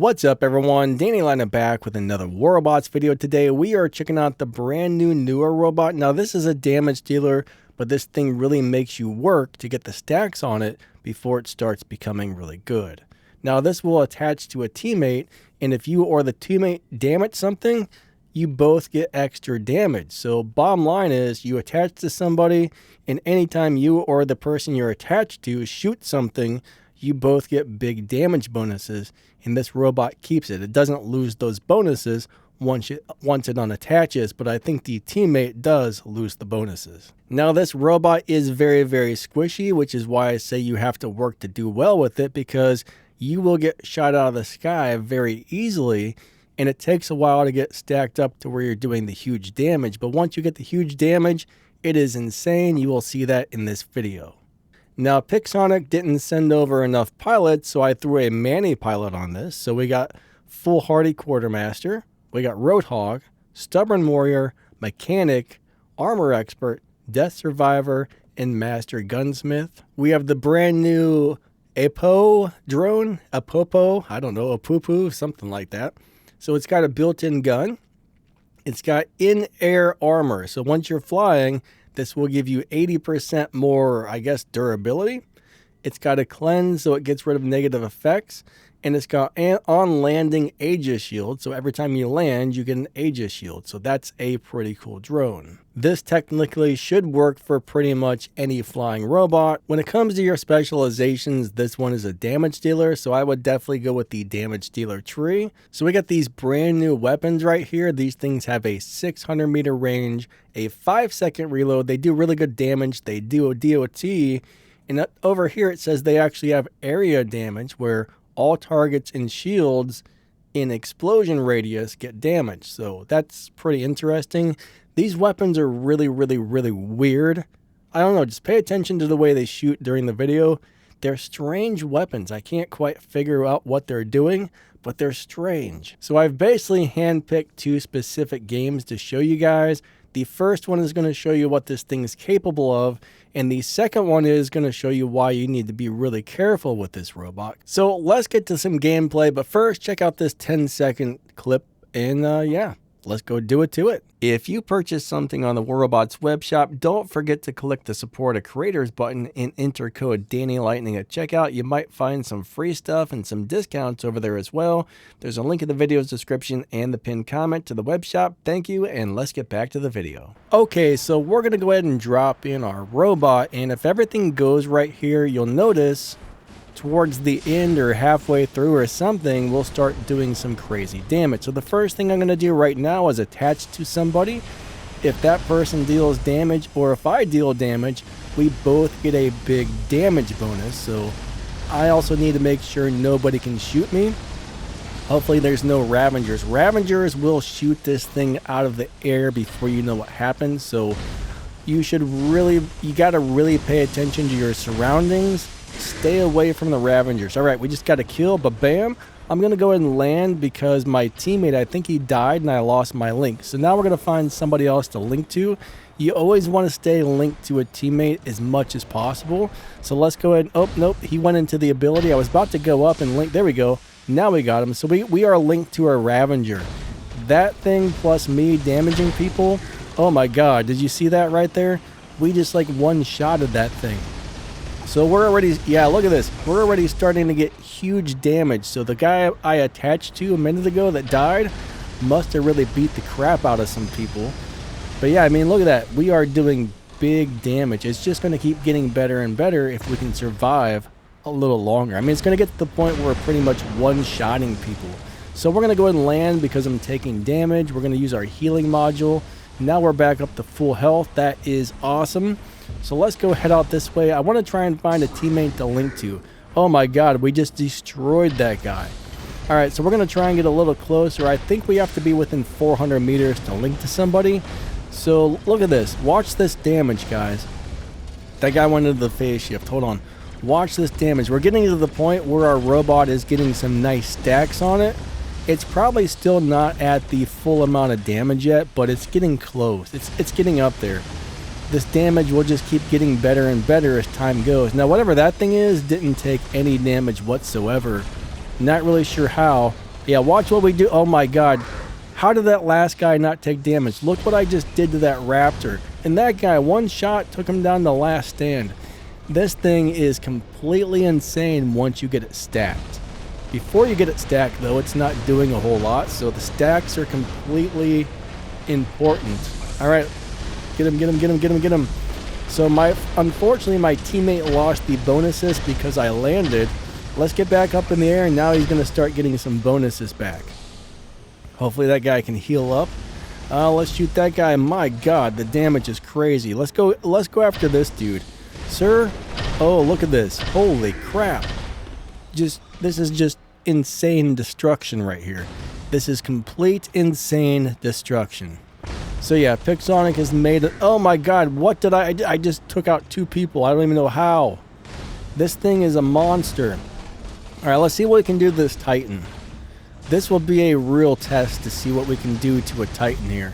What's up everyone, Danny Lightning back with another War Robots video. Today we are checking out the brand new newer robot. Now this is a damage dealer, but this thing really makes you work to get the stacks on it before it starts becoming really good. Now this will attach to a teammate, and if you or the teammate damage something, you both get extra damage. So bottom line is you attach to somebody, and anytime you or the person you're attached to shoot something, you both get big damage bonuses, and this robot keeps it. It doesn't lose those bonuses once it unattaches, but I think the teammate does lose the bonuses. Now this robot is very, very squishy, which is why I say you have to work to do well with it, because you will get shot out of the sky very easily, and it takes a while to get stacked up to where you're doing the huge damage. But once you get the huge damage, it is insane. You will see that in this video. Now, Pixonic didn't send over enough pilots, so I threw a Manny pilot on this. So we got Foolhardy Quartermaster, we got Roadhog, Stubborn Warrior, Mechanic, Armor Expert, Death Survivor, and Master Gunsmith. We have the brand new Apo drone, Apopo, I don't know, Apupu, something like that. So it's got a built-in gun. It's got in-air armor. So once you're flying, this will give you 80% more, I guess, durability. It's got a cleanse, so it gets rid of negative effects. And it's got an on-landing Aegis shield, so every time you land, you get an Aegis shield. So that's a pretty cool drone. This technically should work for pretty much any flying robot. When it comes to your specializations, this one is a damage dealer, so I would definitely go with the damage dealer tree. So we got these brand new weapons right here. These things have a 600 meter range, a 5-second reload. They do really good damage. They do a DOT. And over here it says they actually have area damage, where all targets and shields in explosion radius get damaged. So that's pretty interesting. These weapons are really weird. I don't know, just pay attention to the way they shoot during the video. They're strange weapons. I can't quite figure out what they're doing, but they're strange. So I've basically handpicked 2 specific games to show you guys. The first one is going to show you what this thing is capable of, and the second one is going to show you why you need to be really careful with this robot. So let's get to some gameplay, but first check out this 10-second clip, and yeah, let's go do it to it. If you purchase something on the War Robots web shop, don't forget to click the Support a Creators button and enter code DannyLightning at checkout. You might find some free stuff and some discounts over there as well. There's a link in the video's description and the pinned comment to the web shop. Thank you, and let's get back to the video. Okay, so we're going to go ahead and drop in our robot, and if everything goes right here, you'll notice towards the end or halfway through or something, we'll start doing some crazy damage. So the first thing I'm going to do right now is attach to somebody. If that person deals damage, or if I deal damage, we both get a big damage bonus. So I also need to make sure nobody can shoot me. Hopefully there's no Ravengers. Ravengers will shoot this thing out of the air before you know what happens. So you got to really pay attention to your surroundings. Stay away from the Ravengers. All right, we just got a kill, but bam, I'm going to go ahead and land because my teammate, I think he died and I lost my link. So now we're going to find somebody else to link to. You always want to stay linked to a teammate as much as possible. So let's go ahead. Oh, nope, he went into the ability. I was about to go up and link. There we go. Now we got him. So we are linked to a Ravenger. That thing plus me damaging people. Oh my God, did you see that right there? We just like one-shotted that thing. So we're already, yeah, look at this. We're already starting to get huge damage. So the guy I attached to a minute ago that died must have really beat the crap out of some people. But yeah, I mean, look at that. We are doing big damage. It's just going to keep getting better and better if we can survive a little longer. I mean, it's going to get to the point where we're pretty much one-shotting people. So we're going to go ahead and land because I'm taking damage. We're going to use our healing module. Now we're back up to full health. That is awesome. So let's go head out this way. I want to try and find a teammate to link to. Oh my God, we just destroyed that guy. All right, so we're going to try and get a little closer. I think we have to be within 400 meters to link to somebody. So look at this. Watch this damage, guys. That guy went into the phase shift. Hold on. Watch this damage. We're getting to the point where our robot is getting some nice stacks on it. It's probably still not at the full amount of damage yet, but it's getting close. It's getting up there. This damage will just keep getting better and better as time goes. Now, whatever that thing is didn't take any damage whatsoever. Not really sure how, Yeah, watch what we do. Oh my god. How did that last guy not take damage? Look what I just did to that raptor. And that guy, one shot took him down to last stand. This thing is completely insane once you get it stacked. Before you get it stacked, though, it's not doing a whole lot, so the stacks are completely important. All right, get him, get him, get him, get him, get him. So unfortunately, my teammate lost the bonuses because I landed. Let's get back up in the air, and now he's going to start getting some bonuses back. Hopefully that guy can heal up. Let's shoot that guy. My God, the damage is crazy. Let's go after this dude. Sir, oh, look at this. Holy crap. This is just insane destruction right here. This is complete insane destruction. So yeah, Pixonic has made it. Oh my God, what did I just took out 2 people. I don't even know how. This thing is a monster. All right, let's see what we can do to this Titan. This will be a real test to see what we can do to a Titan here.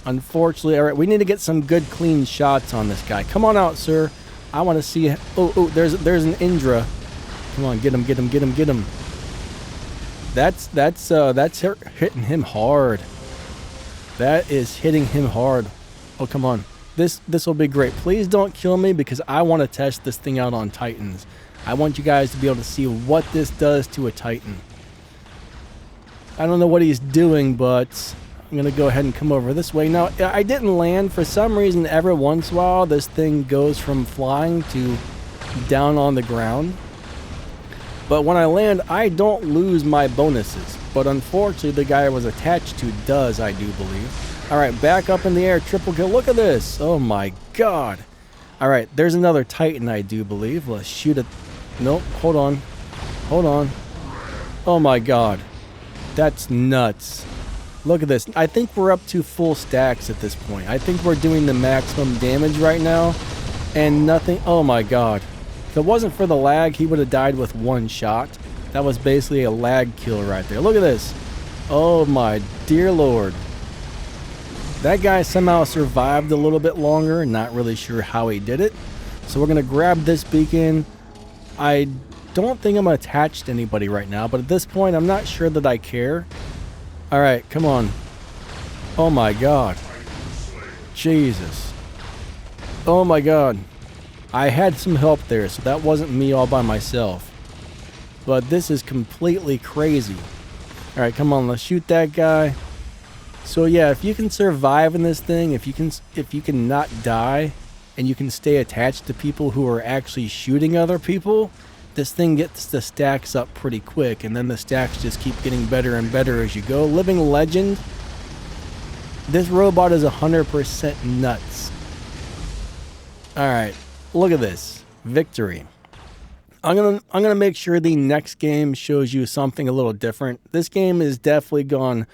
Unfortunately, all right, we need to get some good clean shots on this guy. Come on out, sir. I want to see. Oh, there's an Indra. Come on, get him, get him, get him, get him. That's hitting him hard. That is hitting him hard. Oh, come on. This will be great. Please don't kill me because I want to test this thing out on Titans. I want you guys to be able to see what this does to a Titan. I don't know what he's doing, but I'm going to go ahead and come over this way. Now, I didn't land. For some reason, every once in a while, this thing goes from flying to down on the ground. But when I land, I don't lose my bonuses. But unfortunately, the guy I was attached to does, I do believe. All right, back up in the air, triple kill. Look at this. Oh, my God. All right, there's another Titan, I do believe. Let's shoot it. Nope, hold on. Hold on. Oh, my God. That's nuts. Look at this. I think we're up to full stacks at this point. I think we're doing the maximum damage right now. And nothing. Oh, my God. If it wasn't for the lag, he would have died with 1 shot. That was basically a lag kill right there. Look at this. Oh my dear Lord. That guy somehow survived a little bit longer. Not really sure how he did it. So we're going to grab this beacon. I don't think I'm attached to anybody right now, but at this point, I'm not sure that I care. All right, come on. Oh my God. Jesus. Oh my God. I had some help there, so that wasn't me all by myself. But this is completely crazy. All right, come on, let's shoot that guy. So yeah, if you can survive in this thing, if you can not die, and you can stay attached to people who are actually shooting other people, this thing gets the stacks up pretty quick, and then the stacks just keep getting better and better as you go. Living legend. This robot is 100% nuts. All right. Look at this. Victory. I'm gonna make sure the next game shows you something a little different. This game is definitely gone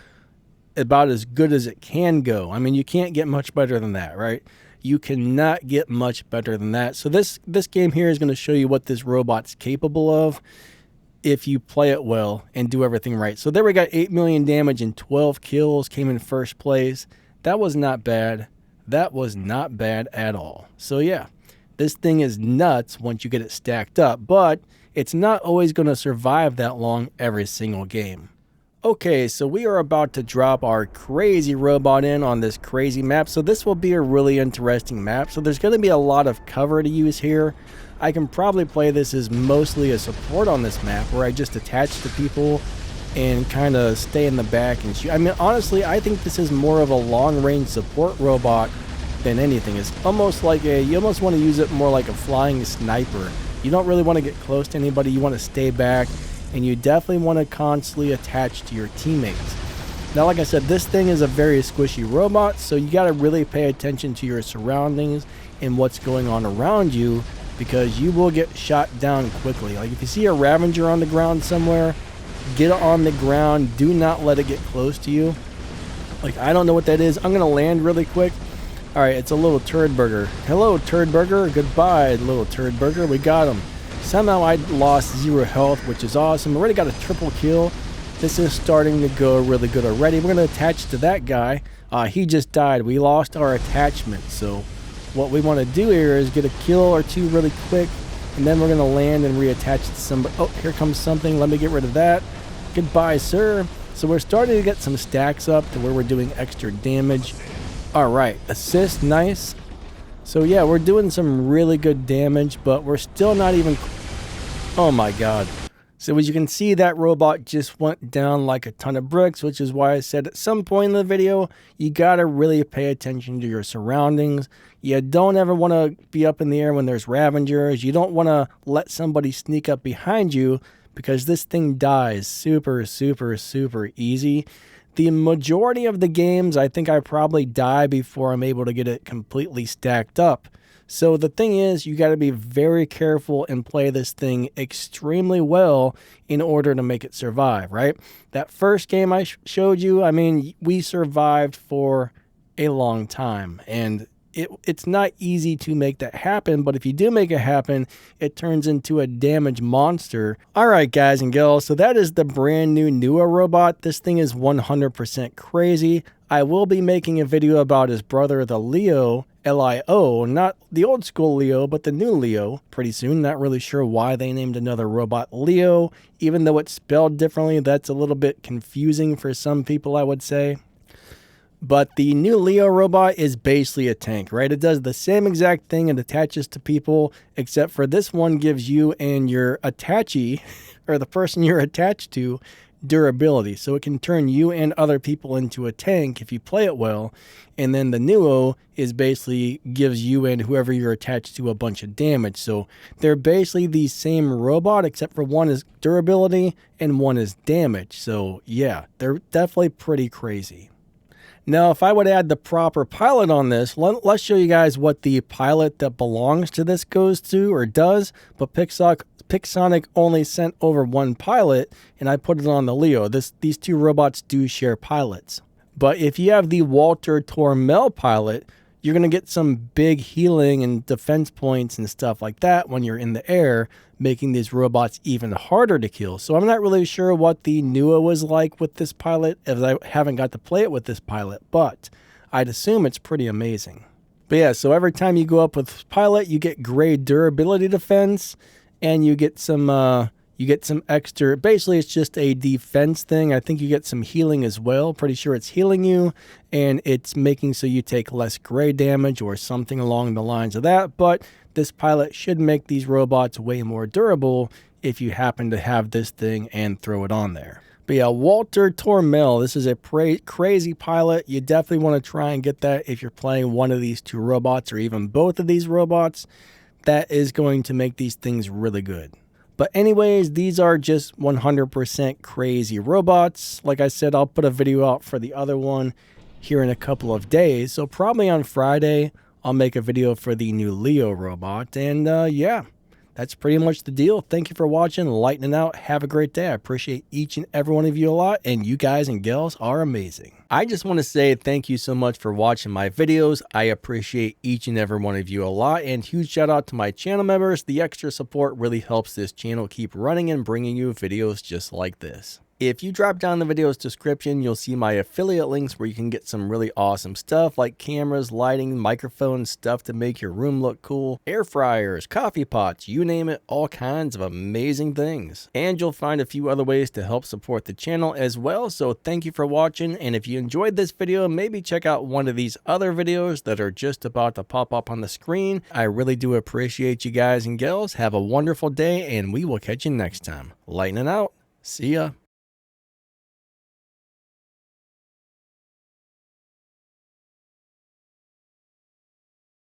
about as good as it can go. I mean, you can't get much better than that, right? You cannot get much better than that. So this game here is going to show you what this robot's capable of if you play it well and do everything right. So there we got 8 million damage and 12 kills, came in first place. That was not bad. That was not bad at all. So yeah. This thing is nuts once you get it stacked up, but it's not always going to survive that long every single game. Okay, so we are about to drop our crazy robot in on this crazy map, so this will be a really interesting map. So there's going to be a lot of cover to use here. I can probably play this as mostly a support on this map, where I just attach to people and kind of stay in the back and shoot. I mean, honestly, I think this is more of a long-range support robot than anything. It's almost like you almost want to use it more like a flying sniper. You don't really want to get close to anybody. You want to stay back, and you definitely want to constantly attach to your teammates. Now, like I said, this thing is a very squishy robot, so you got to really pay attention to your surroundings and what's going on around you, because you will get shot down quickly. Like if you see a Ravager on the ground somewhere, get on the ground. Do not let it get close to you. Like, I don't know what that is. I'm going to land really quick. All right, it's a little turd burger. Hello, turd burger. Goodbye, little turd burger. We got him. Somehow I lost 0 health, which is awesome. Already got a triple kill. This is starting to go really good already. We're going to attach to that guy. He just died. We lost our attachment. So what we want to do here is get a kill or 2 really quick, and then we're going to land and reattach to somebody. Oh, here comes something. Let me get rid of that. Goodbye, sir. So we're starting to get some stacks up to where we're doing extra damage. All right, assist, nice. So yeah, we're doing some really good damage, but we're still not even... Oh my god. So as you can see, that robot just went down like a ton of bricks, which is why I said at some point in the video, you gotta really pay attention to your surroundings. You don't ever want to be up in the air when there's Ravengers. You don't want to let somebody sneak up behind you because this thing dies super, super, super easy. The majority of the games, I think I probably die before I'm able to get it completely stacked up. So the thing is, you got to be very careful and play this thing extremely well in order to make it survive, right? That first game I showed you, I mean, we survived for a long time, and it's not easy to make that happen, but if you do make it happen, it turns into a damage monster. All right, guys and girls, so that is the brand new Nua robot. This thing is 100% crazy. I will be making a video about his brother, the Leo, L-I-O, not the old school Leo, but the new Leo, pretty soon. Not really sure why they named another robot Leo, even though it's spelled differently. That's a little bit confusing for some people, I would say. But the new Leo robot is basically a tank, right? It does the same exact thing. It attaches to people, except for this one gives you and your attachee, or the person you're attached to, durability. So it can turn you and other people into a tank if you play it well. And then the Nuo is basically gives you and whoever you're attached to a bunch of damage. So they're basically the same robot, except for one is durability and one is damage. So yeah, they're definitely pretty crazy. Now, if I would add the proper pilot on this, let's show you guys what the pilot that belongs to this goes to or does. But Pixonic only sent over one pilot, and I put it on the Leo. These two robots do share pilots. But if you have the Walter Tormel pilot, you're going to get some big healing and defense points and stuff like that when you're in the air, making these robots even harder to kill. So I'm not really sure what the Nua was like with this pilot, as I haven't got to play it with this pilot, but I'd assume it's pretty amazing. But yeah, so every time you go up with pilot, you get great durability defense, and you get some extra. Basically, it's just a defense thing. I think you get some healing as well. Pretty sure it's healing you, and it's making so you take less gray damage or something along the lines of that. But this pilot should make these robots way more durable if you happen to have this thing and throw it on there. But yeah, Walter Tormel, this is a crazy pilot. You definitely want to try and get that if you're playing one of these two robots or even both of these robots. That is going to make these things really good. But anyways, these are just 100% crazy robots. Like I said, I'll put a video out for the other one here in a couple of days. So probably on Friday, I'll make a video for the new Leo robot. And yeah, that's pretty much the deal. Thank you for watching, lightening out. Have a great day. I appreciate each and every one of you a lot, and you guys and gals are amazing. I just want to say thank you so much for watching my videos. I appreciate each and every one of you a lot, and huge shout out to my channel members. The extra support really helps this channel keep running and bringing you videos just like this. If you drop down the video's description, you'll see my affiliate links where you can get some really awesome stuff like cameras, lighting, microphones, stuff to make your room look cool, air fryers, coffee pots, you name it, all kinds of amazing things. And you'll find a few other ways to help support the channel as well. So thank you for watching. And if you enjoyed this video, maybe check out one of these other videos that are just about to pop up on the screen. I really do appreciate you guys and gals. Have a wonderful day, and we will catch you next time. Lightning out. See ya.